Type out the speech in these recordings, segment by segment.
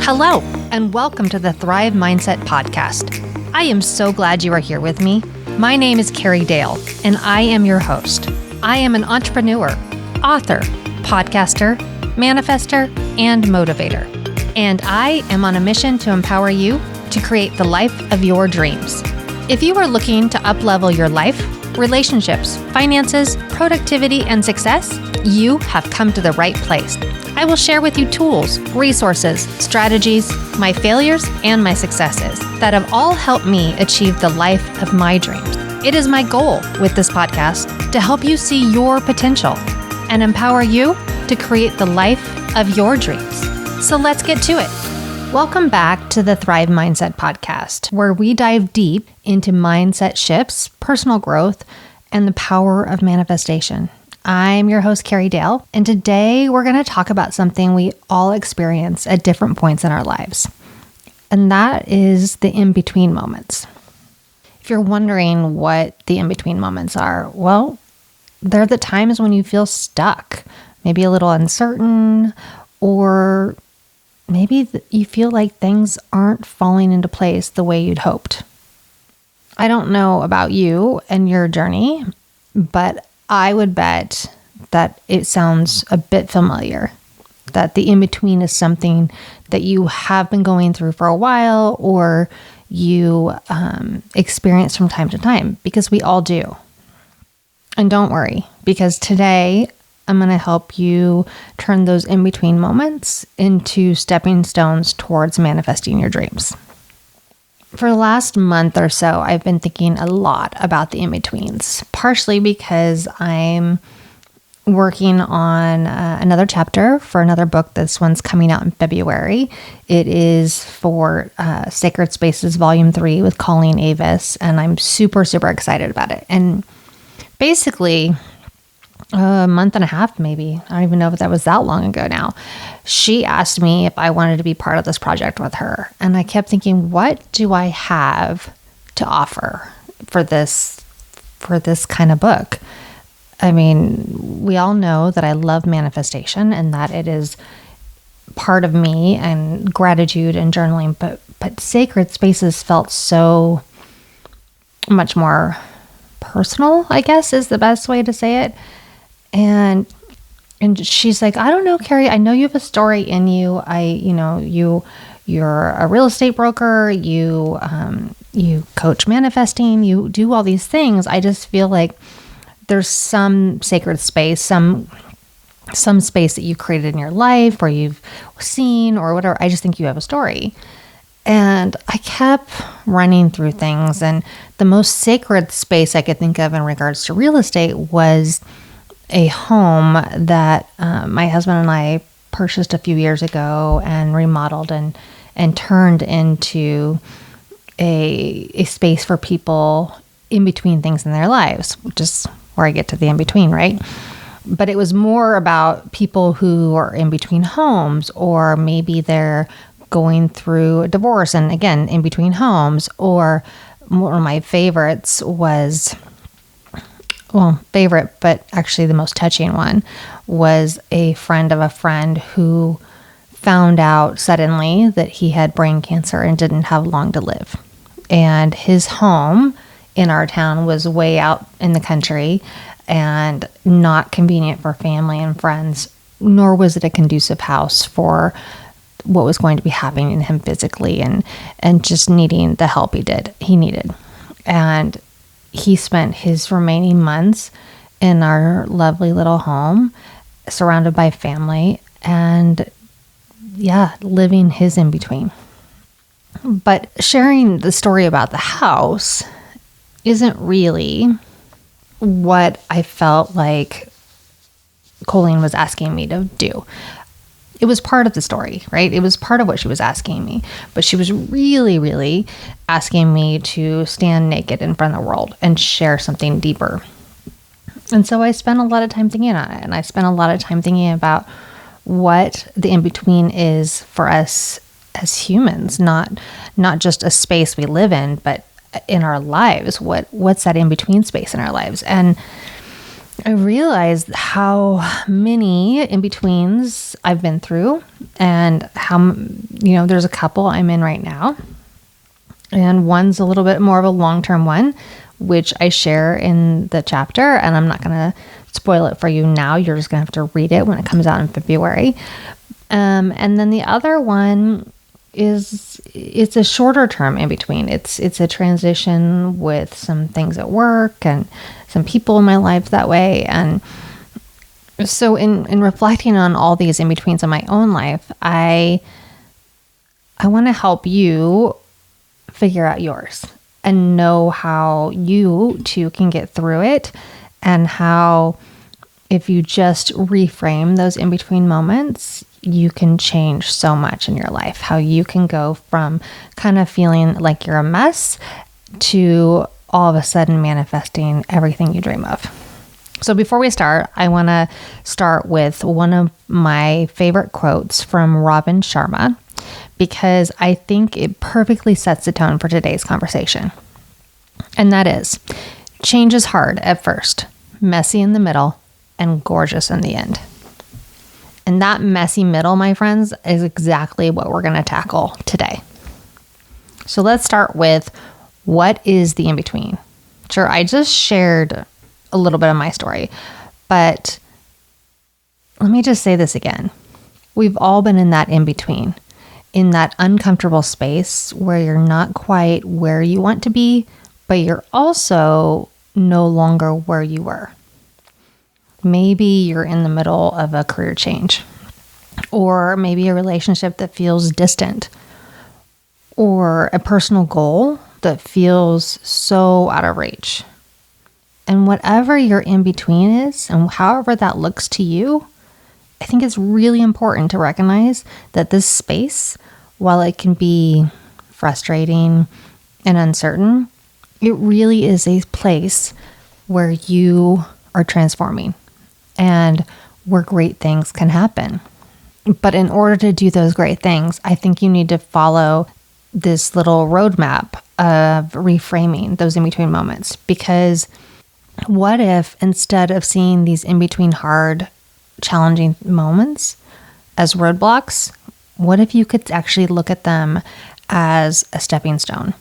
Hello, and welcome to the Thrive Mindset Podcast. I am so glad you are here with me. My name is Carrie Dahle, and I am your host. I am an entrepreneur, author, podcaster, manifester, and motivator. And I am on a mission to empower you to create the life of your dreams. If you are looking to up-level your life, relationships, finances, productivity, and success, you have come to the right place. I will share with you tools, resources, strategies, my failures, and my successes that have all helped me achieve the life of my dreams. It is my goal with this podcast to help you see your potential and empower you to create the life of your dreams. So let's get to it. Welcome back to the Thrive Mindset Podcast, where we dive deep into mindset shifts, personal growth, and the power of manifestation. I'm your host, Carrie Dahle, and today we're going to talk about something we all experience at different points in our lives, and that is the in-between moments. If you're wondering what the in-between moments are, well, they're the times when you feel stuck, maybe a little uncertain, or maybe you feel like things aren't falling into place the way you'd hoped. I don't know about you and your journey, but I would bet that it sounds a bit familiar, that the in-between is something that you have been going through for a while or you experience from time to time, because we all do. And don't worry, because today I'm going to help you turn those in-between moments into stepping stones towards manifesting your dreams. For the last month or so, I've been thinking a lot about the in-betweens, partially because I'm working on another chapter for another book. This one's coming out in February. It is for Sacred Spaces Volume 3 with Colleen Avis, and I'm super, super excited about it. And basically, a month and a half, maybe. I don't even know if that was that long ago now. She asked me if I wanted to be part of this project with her. And I kept thinking, what do I have to offer for this kind of book? I mean, we all know that I love manifestation and that it is part of me and gratitude and journaling, but Sacred Spaces felt so much more personal, I guess is the best way to say it. And she's like, I don't know, Carrie, I know you have a story in you. You're a real estate broker. You coach manifesting. You do all these things. I just feel like there's some sacred space, some space that you've created in your life or you've seen or whatever. I just think you have a story. And I kept running through things. And the most sacred space I could think of in regards to real estate was a home that my husband and I purchased a few years ago and remodeled and turned into a space for people in between things in their lives, which is where I get to the in between, right? But it was more about people who are in between homes, or maybe they're going through a divorce and again, in between homes. Or one of my favorites was, but actually the most touching one was a friend of a friend who found out suddenly that he had brain cancer and didn't have long to live. And his home in our town was way out in the country and not convenient for family and friends, nor was it a conducive house for what was going to be happening to him physically and just needing the help he needed. And he spent his remaining months in our lovely little home, surrounded by family, and living his in-between. But sharing the story about the house isn't really what I felt like Colleen was asking me to do. It was part of the story, right? It was part of what she was asking me, but she was really, really asking me to stand naked in front of the world and share something deeper. And so I spent a lot of time thinking on it, and I spent a lot of time thinking about what the in-between is for us as humans, not just a space we live in, but in our lives. What's that in-between space in our lives? And I realized how many in-betweens I've been through, and how, there's a couple I'm in right now. And one's a little bit more of a long-term one, which I share in the chapter, and I'm not going to spoil it for you now. You're just going to have to read it when it comes out in February. And then the other one it's a shorter term in between. It's a transition with some things at work and some people in my life that way. And so in reflecting on all these in-betweens in my own life, I want to help you figure out yours and know how you too can get through it, and how if you just reframe those in-between moments, you can change so much in your life. How you can go from kind of feeling like you're a mess to all of a sudden manifesting everything you dream of. So before we start, I want to start with one of my favorite quotes from Robin Sharma, because I think it perfectly sets the tone for today's conversation. And that is, change is hard at first, messy in the middle, and gorgeous in the end. And that messy middle, my friends, is exactly what we're going to tackle today. So let's start with, what is the in-between? Sure, I just shared a little bit of my story, but let me just say this again. We've all been in that in-between, in that uncomfortable space where you're not quite where you want to be, but you're also no longer where you were. Maybe you're in the middle of a career change, or maybe a relationship that feels distant, or a personal goal that feels so out of reach. And whatever your in-between is, and however that looks to you, I think it's really important to recognize that this space, while it can be frustrating and uncertain, it really is a place where you are transforming and where great things can happen. But in order to do those great things, I think you need to follow this little roadmap of reframing those in-between moments. Because what if, instead of seeing these in-between hard, challenging moments as roadblocks, what if you could actually look at them as a stepping stone,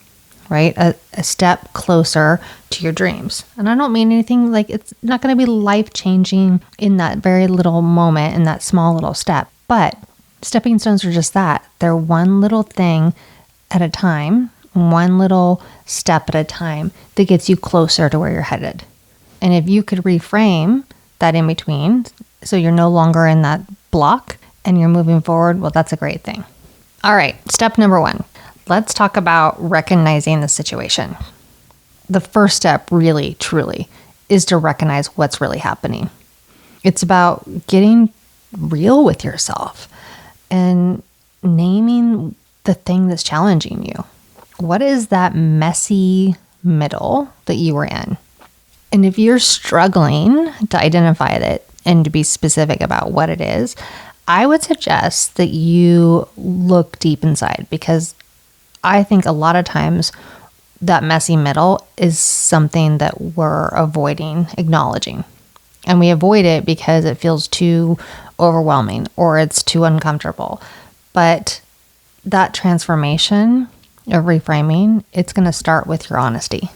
right? A step closer to your dreams. And I don't mean anything like it's not going to be life-changing in that very little moment, in that small little step. But stepping stones are just that. They're one little thing at a time, one little step at a time that gets you closer to where you're headed. And if you could reframe that in between, so you're no longer in that block and you're moving forward, well, that's a great thing. All right, step number 1. Let's talk about recognizing the situation. The first step, really, truly, is to recognize what's really happening. It's about getting real with yourself and naming the thing that's challenging you. What is that messy middle that you were in? And if you're struggling to identify it and to be specific about what it is, I would suggest that you look deep inside, because I think a lot of times that messy middle is something that we're avoiding acknowledging. And we avoid it because it feels too overwhelming or it's too uncomfortable. But that transformation of reframing, it's going to start with your honesty.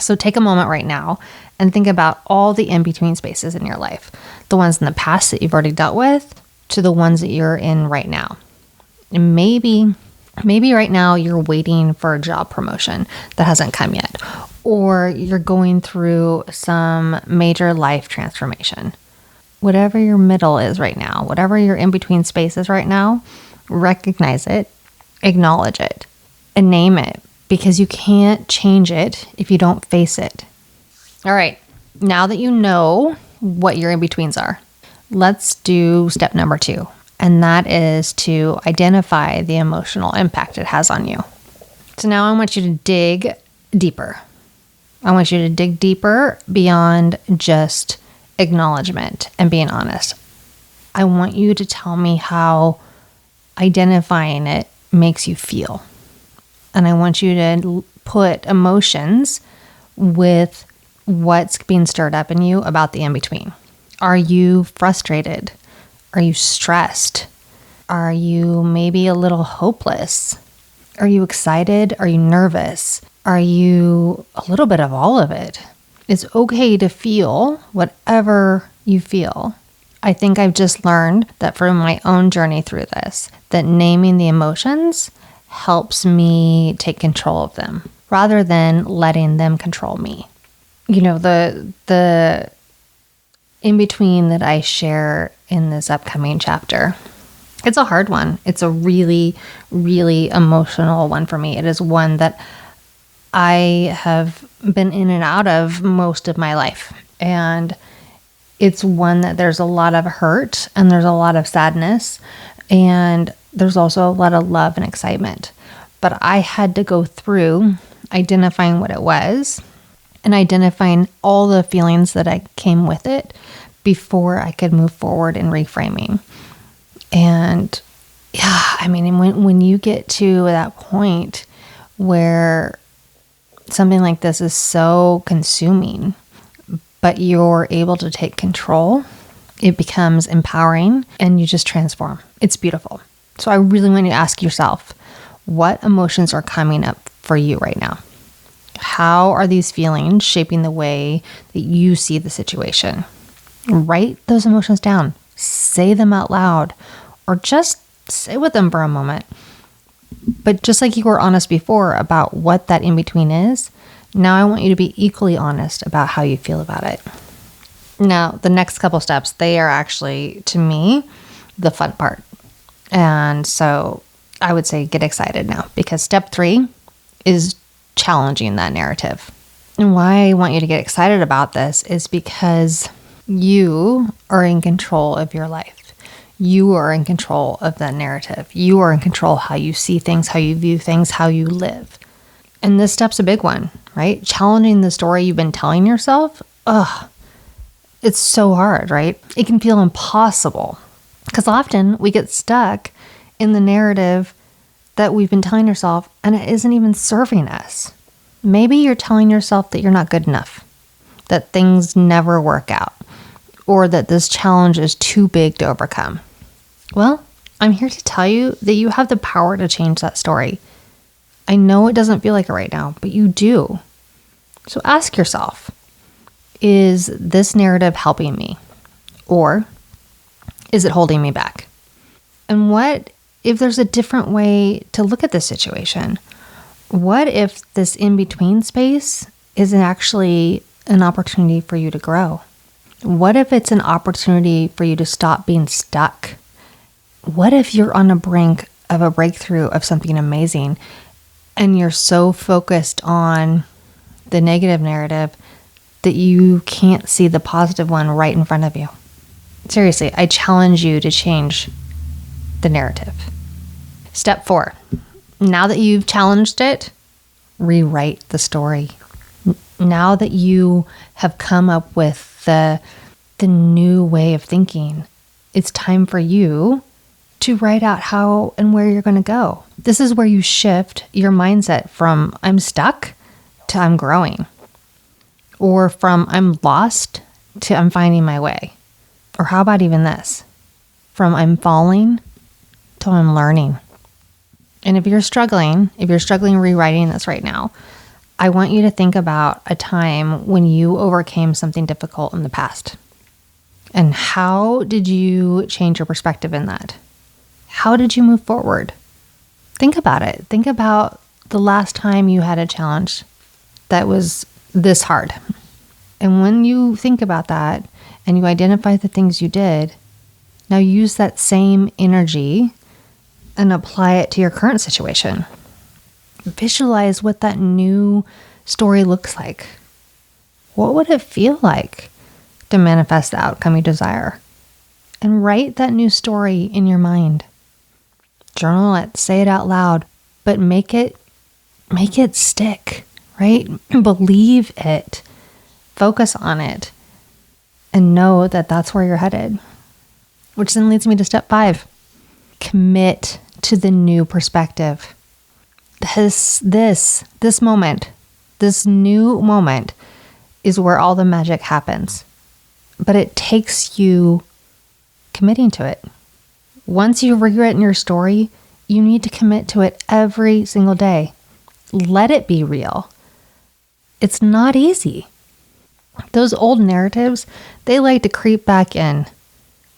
So take a moment right now and think about all the in-between spaces in your life, the ones in the past that you've already dealt with to the ones that you're in right now. And maybe right now you're waiting for a job promotion that hasn't come yet, or you're going through some major life transformation. Whatever your middle is right now, whatever your in-between space is right now, recognize it, acknowledge it, and name it, because you can't change it if you don't face it. All right, now that you know what your in-betweens are, let's do step number 2. And that is to identify the emotional impact it has on you. So now I want you to dig deeper. I want you to dig deeper beyond just acknowledgement and being honest. I want you to tell me how identifying it makes you feel. And I want you to put emotions with what's being stirred up in you about the in-between. Are you frustrated? Are you stressed? Are you maybe a little hopeless? Are you excited? Are you nervous? Are you a little bit of all of it? It's okay to feel whatever you feel. I think I've just learned that from my own journey through this, that naming the emotions helps me take control of them rather than letting them control me. The in-between that I share in this upcoming chapter, it's a hard one. It's a really, really emotional one for me. It is one that I have been in and out of most of my life. And it's one that there's a lot of hurt and there's a lot of sadness and there's also a lot of love and excitement. But I had to go through identifying what it was and identifying all the feelings that I came with it before I could move forward in reframing. And when you get to that point where something like this is so consuming, but you're able to take control, it becomes empowering and you just transform. It's beautiful. So I really want you to ask yourself, what emotions are coming up for you right now? How are these feelings shaping the way that you see the situation? Write those emotions down, say them out loud, or just sit with them for a moment. But just like you were honest before about what that in-between is, now I want you to be equally honest about how you feel about it. Now, the next couple steps, they are actually, to me, the fun part. And so I would say get excited now, because step 3 is challenging that narrative. And why I want you to get excited about this is because you are in control of your life. You are in control of that narrative. You are in control of how you see things, how you view things, how you live. And this step's a big one, right? Challenging the story you've been telling yourself. It's so hard, right? It can feel impossible because often we get stuck in the narrative that we've been telling ourselves and it isn't even serving us. Maybe you're telling yourself that you're not good enough, that things never work out, or that this challenge is too big to overcome. Well, I'm here to tell you that you have the power to change that story. I know it doesn't feel like it right now, but you do. So ask yourself, is this narrative helping me? Or is it holding me back? And what if there's a different way to look at this situation? What if this in-between space isn't actually an opportunity for you to grow? What if it's an opportunity for you to stop being stuck? What if you're on the brink of a breakthrough of something amazing and you're so focused on the negative narrative that you can't see the positive one right in front of you? Seriously, I challenge you to change the narrative. Step 4. Now that you've challenged it, rewrite the story. Now that you have come up with the new way of thinking, it's time for you to write out how and where you're going to go. This is where you shift your mindset from I'm stuck to I'm growing, or from I'm lost to I'm finding my way. Or how about even this? From I'm falling to I'm learning. And if you're struggling rewriting this right now, I want you to think about a time when you overcame something difficult in the past. And how did you change your perspective in that? How did you move forward? Think about it. Think about the last time you had a challenge that was this hard. And when you think about that and you identify the things you did, now use that same energy and apply it to your current situation. Visualize what that new story looks like. What would it feel like to manifest the outcome you desire? And write that new story in your mind. Journal it, say it out loud, but make it stick, right? Believe it, focus on it, and know that that's where you're headed. Which then leads me to step 5. Commit to the new perspective. This moment, this new moment is where all the magic happens. But it takes you committing to it. Once you've rewritten your story, you need to commit to it every single day. Let it be real. It's not easy. Those old narratives, they like to creep back in,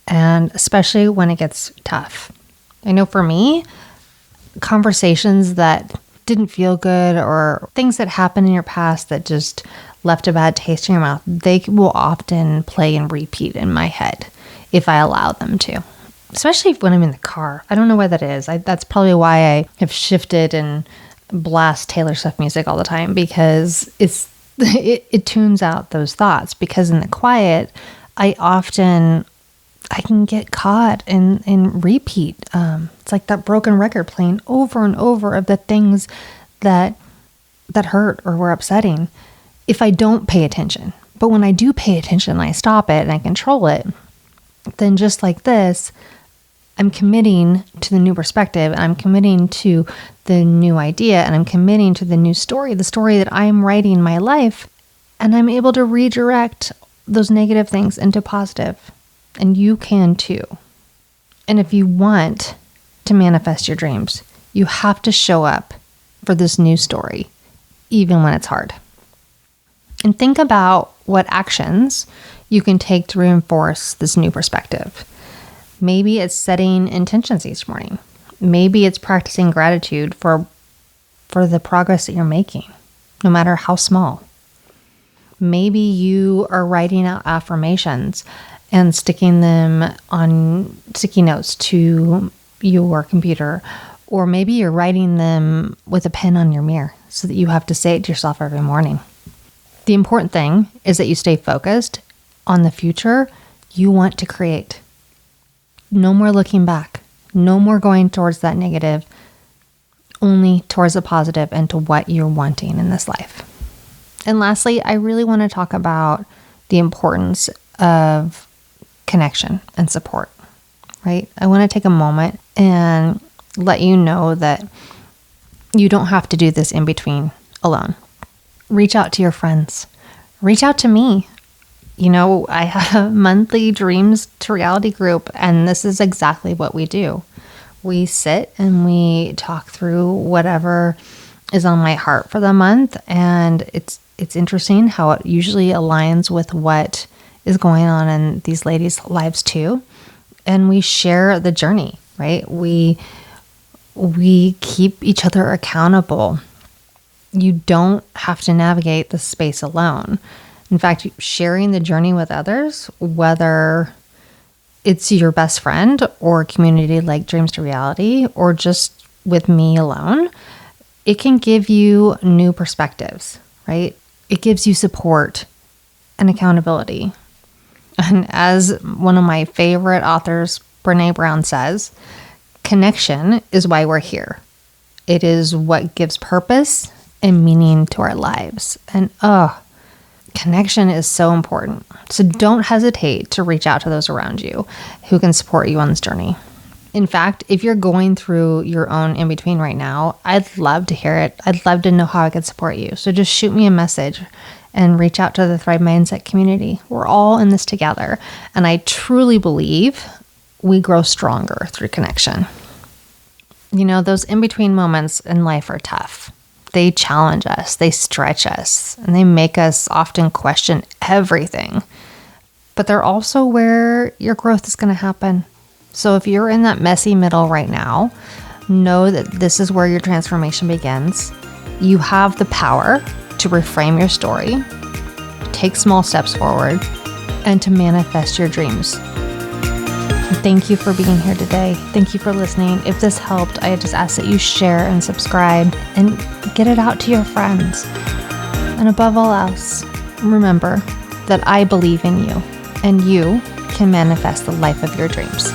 and especially when it gets tough. I know for me, conversations that didn't feel good or things that happened in your past that just left a bad taste in your mouth, they will often play and repeat in my head if I allow them to. Especially when I'm in the car. I don't know why that is. That's probably why I have shifted and blast Taylor Swift music all the time, because it tunes out those thoughts. Because in the quiet, I can get caught in repeat. It's like that broken record playing over and over of the things that hurt or were upsetting if I don't pay attention. But when I do pay attention and I stop it and I control it, then just like this, I'm committing to the new perspective, and I'm committing to the new idea, and I'm committing to the new story, the story that I'm writing in my life, and I'm able to redirect those negative things into positive. And you can too. And if you want to manifest your dreams, you have to show up for this new story, even when it's hard. And think about what actions you can take to reinforce this new perspective. Maybe it's setting intentions each morning. Maybe it's practicing gratitude for the progress that you're making, no matter how small. Maybe you are writing out affirmations and sticking them on sticky notes to your computer. Or maybe you're writing them with a pen on your mirror so that you have to say it to yourself every morning. The important thing is that you stay focused on the future you want to create. No more looking back. No more going towards that negative, only towards the positive and to what you're wanting in this life. And lastly, I really want to talk about the importance of connection and support, right? I want to take a moment and let you know that you don't have to do this in between alone. Reach out to your friends. Reach out to me. You know, I have a monthly Dreams to Reality group, and this is exactly what we do. We sit and we talk through whatever is on my heart for the month, and it's interesting how it usually aligns with what is going on in these ladies' lives too. And we share the journey, right? We keep each other accountable. You don't have to navigate the space alone. In fact, sharing the journey with others, whether it's your best friend or a community like Dreams to Reality or just with me alone, it can give you new perspectives, right? It gives you support and accountability. And as one of my favorite authors, Brené Brown, says, connection is why we're here. It is what gives purpose and meaning to our lives. And connection is so important. So don't hesitate to reach out to those around you who can support you on this journey. In fact, if you're going through your own in-between right now, I'd love to hear it. I'd love to know how I could support you. So just shoot me a message and reach out to the Thrive Mindset community. We're all in this together. And I truly believe we grow stronger through connection. You know, those in-between moments in life are tough. They challenge us, they stretch us, and they make us often question everything. But they're also where your growth is going to happen. So if you're in that messy middle right now, know that this is where your transformation begins. You have the power to reframe your story, take small steps forward, and to manifest your dreams. Thank you for being here today. Thank you for listening. If this helped, I just ask that you share and subscribe and get it out to your friends. And above all else, remember that I believe in you and you can manifest the life of your dreams.